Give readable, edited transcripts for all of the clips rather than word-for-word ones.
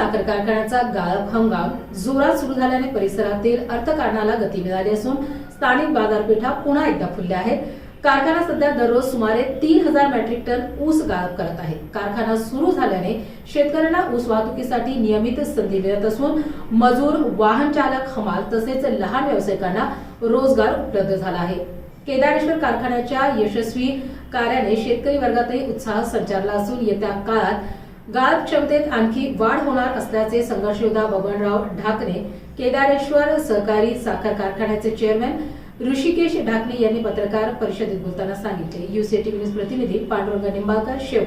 साखर कारखान्याचा गाळप हंगाम जोरात सुरू झाल्याने परिसरातील अर्थकारणाला गती मिळाली असून स्थानिक बाजारपेठा पुन्हा एकदा फुलल्या आहेत. कारखाना सध्या दररोज सुमारे 3000 मेट्रिक टन ऊस गाळप करत आहे. कारखाना सुरू झाल्याने शेतकऱ्यांना ऊस वाहतुकीसाठी नियमित संधी मिळत असून मजूर, वाहन चालक, हमाल तसेच लहान व्यावसायिकांना रोजगार उपलब्ध झाला आहे. केदारेश्वर कारखान्याच्या यशस्वी कार्याने शेतकरी वर्गातही उत्साह संचारला असून येत्या काळात गाळप क्षमतेत आणखी वाढ होणार असल्याचे संघर्ष योद्धा बबनराव ढाकणे, केदारेश्वर सहकारी साखर कारखान्याचे चेअरमॅन ऋषिकेश ढाकणे यांनी पत्रकार परिषदेत बोलताना सांगितले. यूसीटीव्ही न्यूज प्रतिनिधी पांडुरंग निंबाळकर, शेव.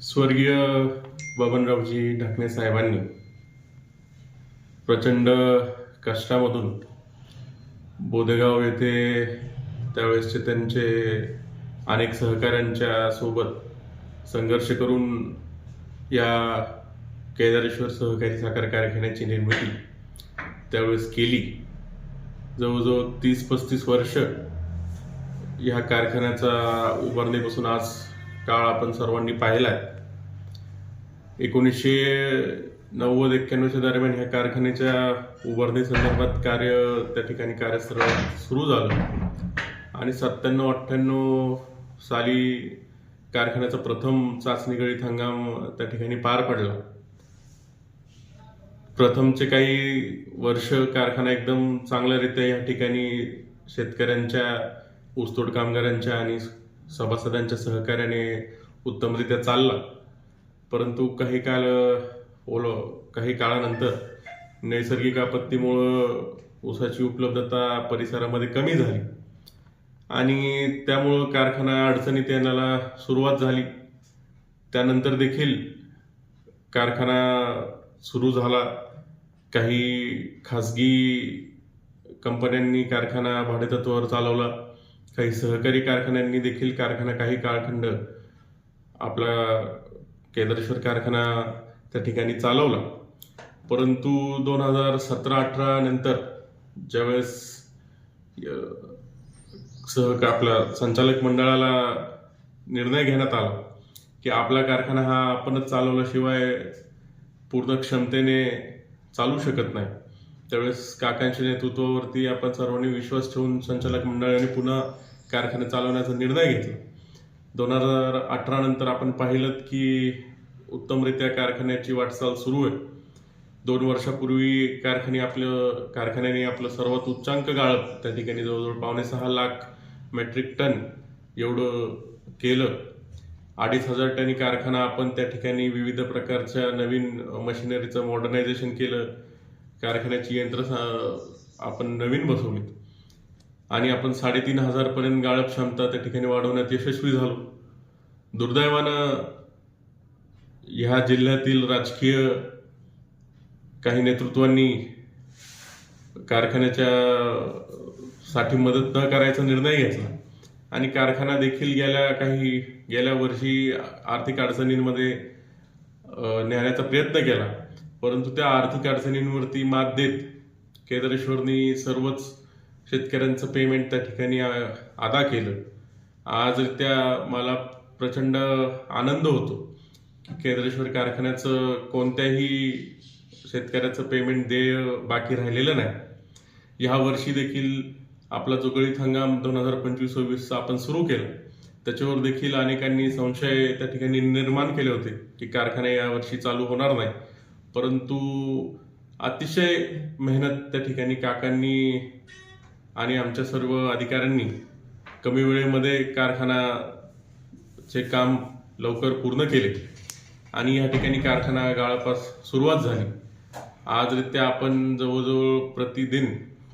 स्वर्गीय बबनरावजी ढाकणे साहेबांनी प्रचंड कष्टामधून बोदेगाव येथे त्यावेळेसचे त्यांचे अनेक सहकाऱ्यांच्या सोबत संघर्ष करून या केदारेश्वर सहकारी साखर कारखान्याची निर्मिती त्यावेळेस केली. जवळजवळ 30-35 वर्ष या कारखान्याचा उभारणीपासून आज काळ आपण सर्वांनी पाहिलाय. 1990-91 दरम्यान ह्या कारखान्याच्या उभारणी संदर्भात त्या ठिकाणी कार्यस्थळ सुरू झालं आणि 97-98 साली कारखान्याचा प्रथम चाचणी गळीत हंगाम त्या ठिकाणी पार पडला. प्रथमचे काही वर्ष कारखाना एकदम चांगल्यारीत्या या ठिकाणी शेतकऱ्यांच्या, ऊसतोड कामगारांच्या आणि सभासदांच्या सहकार्याने उत्तमरित्या चालला. परंतु काही काळानंतर नैसर्गिक आपत्तीमुळं ऊसाची उपलब्धता परिसरामध्ये कमी झाली आणि त्यामुळं कारखाना अडचणीत येण्याला सुरुवात झाली. त्यानंतर देखील कारखाना सुरू झाला. काही खासगी कंपन्यांनी कारखाना भाडेतत्वावर चालवला. काही सहकारी कारखान्यांनी देखील कारखाना काही काळखंड आपला केदारेश्वर कारखाना त्या ठिकाणी चालवला. परंतु 2017-18 नंतर ज्यावेळेस आपल्या संचालक मंडळाला निर्णय घेण्यात आला की आपला कारखाना हा आपणच चालवल्याशिवाय पूर्ण क्षमतेने चालू शकत नाही, त्यावेळेस काकांच्या नेतृत्वावरती आपण सर्वांनी विश्वास ठेवून संचालक मंडळाने पुन्हा कारखाना चालवण्याचा निर्णय घेतला. 2018 नंतर आपण पाहिलं की उत्तमरित्या कारखान्याची वाटचाल सुरू आहे. 2 वर्षापूर्वी कारखान्याने आपलं सर्वात उच्चांक गाळप त्या ठिकाणी जवळजवळ 5.6 लाख मेट्रिक टन एवढं केलं. 2500 टनी कारखाना आपण त्या ठिकाणी विविध प्रकारच्या नवीन मशिनरीचं मॉडर्नायझेशन केलं. कारखान्याची यंत्र आपण नवीन बसवलीत आणि आपण 3500 पर्यंत गाळप क्षमता त्या ठिकाणी वाढवण्यात यशस्वी झालो. दुर्दैवानं ह्या जिल्ह्यातील राजकीय काही नेतृत्वांनी कारखान्याच्या साठी मदत न करायचा निर्णय घेतला आणि कारखाना देखील गेल्या वर्षी आर्थिक अडचणींमध्ये नेण्याचा प्रयत्न केला. परंतु त्या आर्थिक अडचणींवरती मात देत केदारेश्वरनी सर्वच शेतकऱ्यांचं पेमेंट त्या ठिकाणी अदा केलं. आज मला प्रचंड आनंद होतो की केदारेश्वर कारखान्याचं कोणत्याही शेतकऱ्याचं पेमेंट देय बाकी राहिलेलं नाही. ह्या वर्षी देखील आपला जो गळीत हंगाम 2025-26 आपण सुरू केला, त्याच्यावर देखील अनेकांनी संशय त्या ठिकाणी निर्माण केले होते की कारखाना यावर्षी चालू होणार नाही. परंतु अतिशय मेहनत त्या ठिकाणी काकांनी आणि आमच्या सर्व अधिकाऱ्यांनी कमी वेळेमध्ये कारखानाचे काम लवकर पूर्ण केले आणि या ठिकाणी कारखाना गाळपास सुरुवात झाली. आजरित्या आपण जवळजवळ प्रतिदिन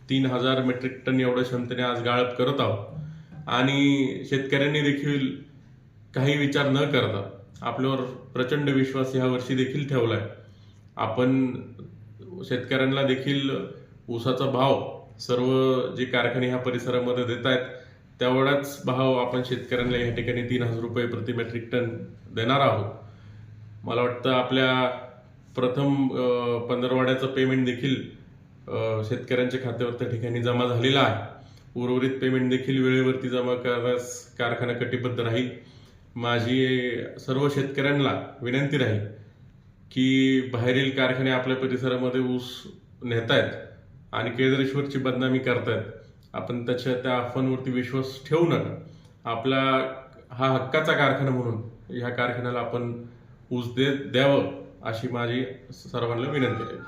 3000 मेट्रिक टन एवढ्या क्षमतेने आज गाळप करत आहोत आणि शेतकऱ्यांनी देखील काही विचार न करता आपल्यावर प्रचंड विश्वास ह्या वर्षी देखील ठेवलाय. आपण शेतकऱ्यांना देखील ऊसाचा भाव सर्व जे कारखाने ह्या परिसरामध्ये देत आहेत तेवढाच भाव आपण शेतकऱ्यांना या ठिकाणी 3000 रुपये प्रति मेट्रिक टन देणार आहोत. मला वाटतं आपल्या प्रथम पंधरवाड्याचं पेमेंट देखील शेतकऱ्यांच्या खात्यावर त्या ठिकाणी जमा झालेला आहे. उर्वरित पेमेंट देखील वेळेवरती जमा करण्यास कारखाना कटिबद्ध राहील. माझी सर्व शेतकऱ्यांना विनंती राहील की बाहेरील कारखाने आपल्या परिसरामध्ये ऊस नेतायत आणि केळदरेश्वरची बदनामी करतायत. आपण त्या अफवांवरती विश्वास ठेवू नका. आपला हा हक्काचा कारखाना म्हणून ह्या कारखान्याला आपण ऊस द्यावं अशी माझी सर्वांना विनंती आहे.